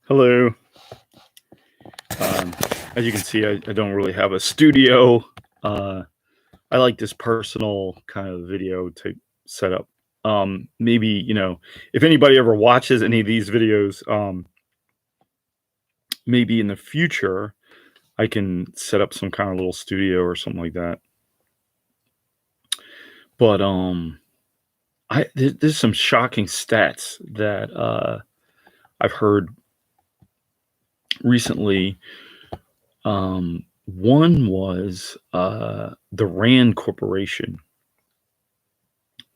Hello. Um, as you can see, I don't really have a studio. I like this personal kind of video type setup. Maybe, if anybody ever watches any of these videos, maybe in the future, I can set up some kind of little studio or something like that. But there's some shocking stats that I've heard recently. One was the Rand Corporation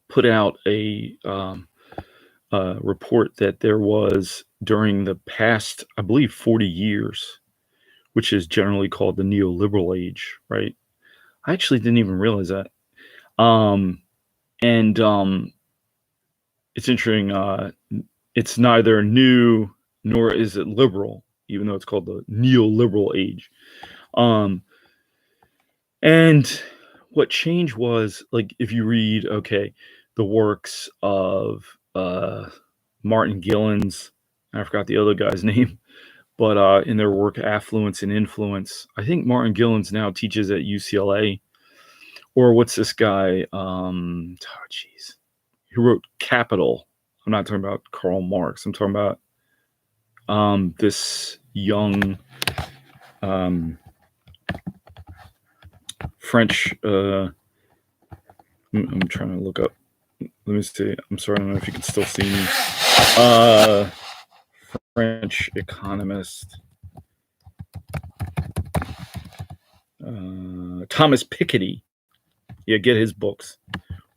put out a report that there was during the past, I believe, 40 years, which is generally called the neoliberal age, right? I actually didn't even realize that. And it's interesting. It's neither new nor is it liberal, even though it's called the neoliberal age. And what changed was, like, if you read, the works of Martin Gillen's, I forgot the other guy's name, but in their work Affluence and Influence, I think Martin Gillen's now teaches at UCLA. Or what's this guy? Who wrote Capital? I'm not talking about Karl Marx. I'm talking about this young French. I'm trying to look up. Let me see. I'm sorry. I don't know if you can still see me. French economist Thomas Piketty. Yeah, get his books.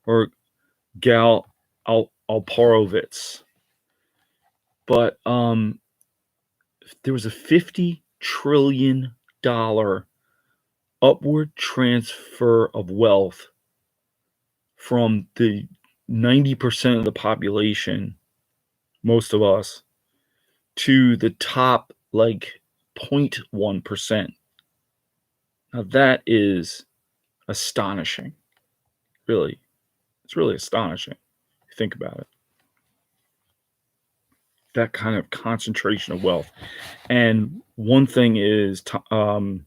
Or Gal Alparovitz. But there was a $50 trillion upward transfer of wealth from the 90% of the population, most of us, to the top, like, 0.1%. Now that is astonishing. Really. It's really astonishing. If you think about it. That kind of concentration of wealth. And one thing is, Martin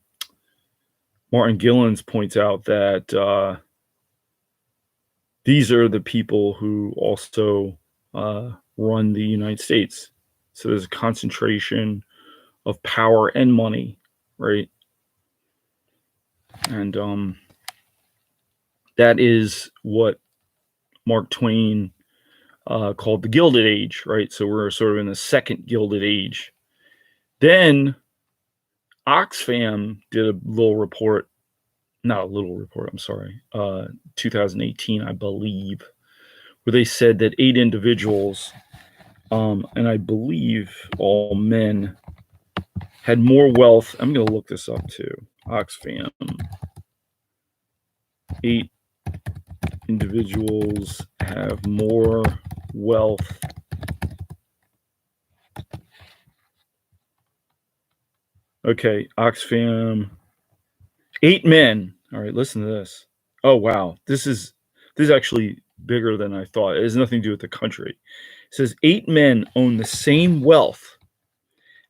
Gillen's points out that these are the people who also run the United States. So there's a concentration of power and money, right? And that is what Mark Twain called the Gilded Age, right? So we're sort of in the second Gilded Age. Then Oxfam did a little report, not a little report, I'm sorry, 2018, I believe, where they said that 8 individuals, and I believe all men, had more wealth. I'm going to look this up too. Oxfam. 8 individuals have more wealth Oxfam. 8 men. All right, listen to this. Oh wow, this is actually bigger than I thought. It has nothing to do with the country. It says 8 men own the same wealth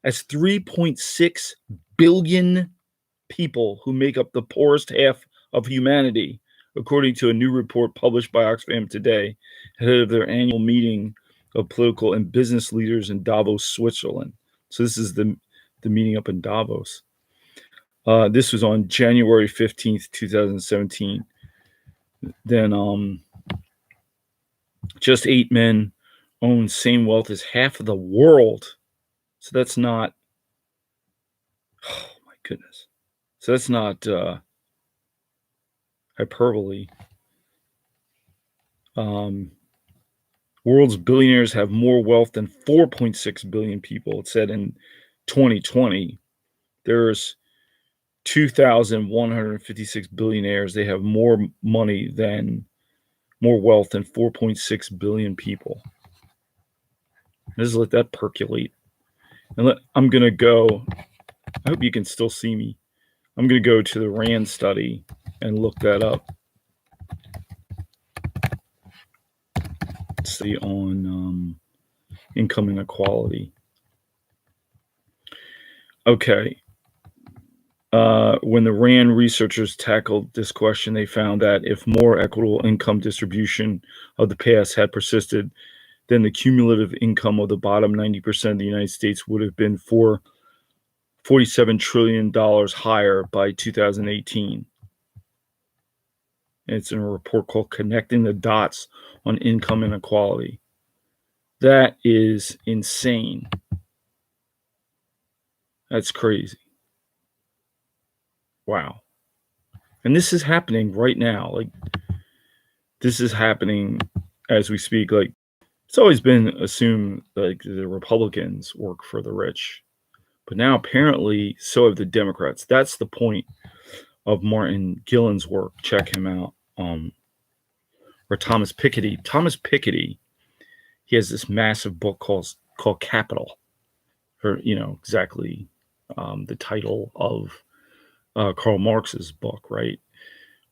as 3.6 billion people who make up the poorest half of humanity, according to a new report published by Oxfam today, ahead of their annual meeting of political and business leaders in Davos, Switzerland. So this is the meeting up in Davos. This was on January 15th, 2017. Then just 8 men own same wealth as half of the world. So that's not, oh my goodness. So that's not hyperbole. World's billionaires have more wealth than 4.6 billion people. It said in 2020, there's 2,156 billionaires. They have more money than, more wealth than 4.6 billion people. Just let that percolate. And I'm going to go, I hope you can still see me. I'm going to go to the Rand study and look that up. Study on income inequality. Okay. When the RAND researchers tackled this question, they found that if more equitable income distribution of the past had persisted, then the cumulative income of the bottom 90% of the United States would have been $47 trillion higher by 2018. And it's in a report called Connecting the Dots on Income Inequality. That is insane. That's crazy. Wow. And this is happening right now. Like, this is happening as we speak. Like, it's always been assumed like the Republicans work for the rich, but now apparently so have the Democrats. That's the point of Martin Gillen's work. Check him out. Or Thomas Piketty. Thomas Piketty, he has this massive book called Capital, or exactly the title of Karl Marx's book, right?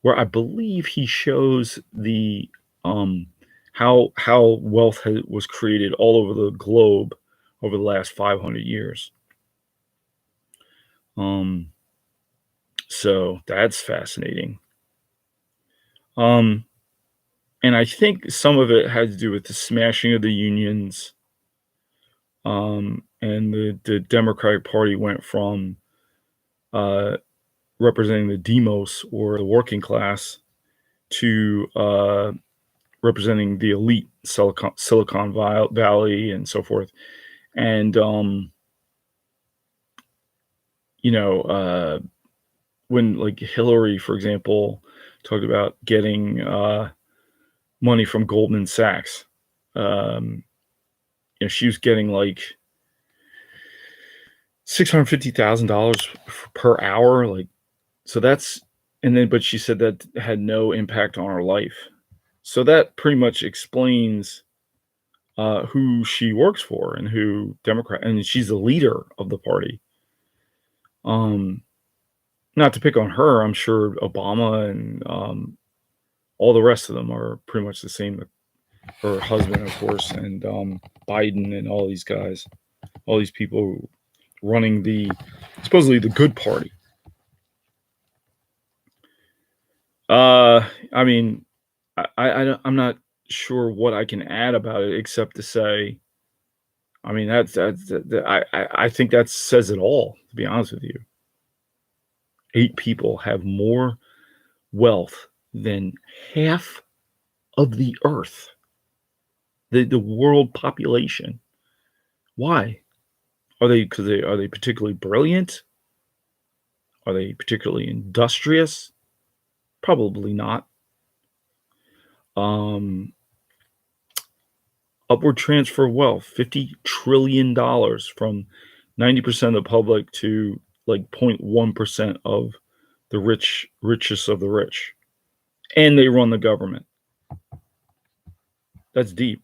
Where I believe he shows the how wealth was created all over the globe over the last 500 years. So that's fascinating. And I think some of it had to do with the smashing of the unions. And the Democratic Party went from representing the demos or the working class to representing the elite, Silicon Valley and so forth. And, when like Hillary, for example, talked about getting money from Goldman Sachs, she was getting like $650,000 per hour. Like, so that's, but she said that had no impact on her life. So that pretty much explains who she works for and who Democrat, and she's the leader of the party. Not to pick on her, I'm sure Obama and all the rest of them are pretty much the same. Her husband, of course, and Biden and all these guys, all these people running supposedly the good party. I mean, I'm not sure what I can add about it except to say, I mean, I think that says it all, to be honest with you. 8 people have more wealth than half of the earth, the world population. Why? Are they particularly brilliant? Are they particularly industrious? Probably not. Upward transfer of wealth, $50 trillion from 90% of the public to like 0.1% of the richest of the rich. And they run the government. That's deep.